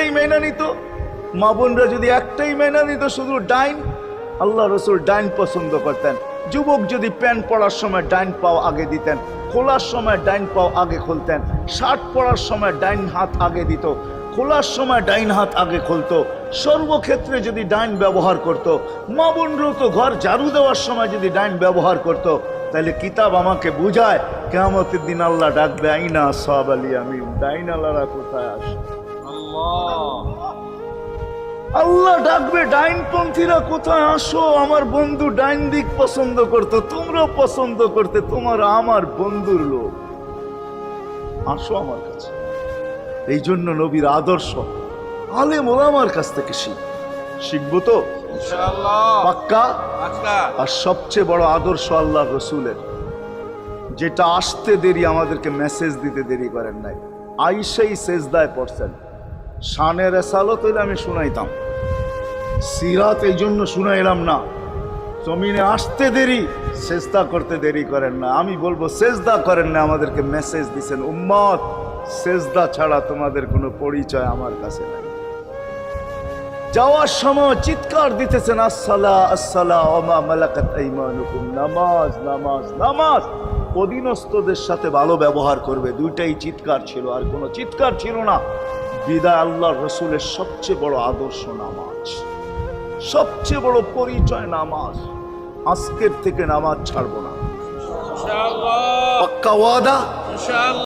একটাই মেনে নিত, মা বোনরা যদি একটাই মেনে নিত শুধু ডাইন, আল্লাহ রসুল ডাইন পছন্দ করতেন। যুবক যদি প্যান্ট পরার সময় ডাইন পাও আগে দিতেন, খোলার সময় ডাইন পাও আগে খুলতেন, শার্ট পরার সময় ডাইন হাত আগে দিত, খোলার সময় ডাইন হাত আগে খুলতো, সর্বক্ষেত্রে যদি ডাইন ব্যবহার করত। মা বোনরাও তো ঘর ঝাড়ু দেওয়ার সময় যদি ডাইন ব্যবহার করত, তাহলে কিতাব আমাকে বুঝায় কিয়ামতের দিন আল্লাহ ডাকবে আইনা আসহাব আল ইয়ামিন, ডাইন আল্লাহরা কোথায় আসে? আল্লাহ ডাকবে ডাইনপন্থীরা কোথায় আসো? আমার বন্ধু ডাইন দিক পছন্দ করতো, তোমরাও পছন্দ করতে, তোমার আমার বন্ধুর লোক, আসো আমার কাছে। এই জন্য নবীর আদর্শ আলেম ওলামার কাছ থেকে শিখবো তো পাক্কা। আর সবচেয়ে বড় আদর্শ আল্লাহ রসুলের, যেটা আসতে দেরি, আমাদেরকে মেসেজ দিতে দেরি করেন নাই। আইসাই সেজদায় পড়ছেন, শানের রেসালত হইলে আমি শুনাইতাম, সিরাত এই জন্য শুনাইলাম না। জমিনে আসতে দেরি, সেজদা করতে দেরি করেন না। আমি বলবো সেজদা করেন না, আমাদেরকে মেসেজ দিছেন উম্মত সেজদা ছাড়া তোমাদের কোনো পরিচয় আমার কাছে নাই। যাওয়ার সময় চিৎকার দিতেছেন আসসালা আসসালা ওমা মালাকাত আইমানুকুম, নামাজ নামাজ নামাজ। অধীনস্থদের সাথে ভালো ব্যবহার করবে, দুইটাই চিৎকার ছিল, আর কোনো চিৎকার ছিল না। বিদায় আল্লাহ রসুলের সবচেয়ে বড় আদর্শ নামাজ, সবচেয়ে বড় পরিচয় নামাজ। আজকের থেকে নামাজ ছাড়বো না, পাক্কা ওয়াদা।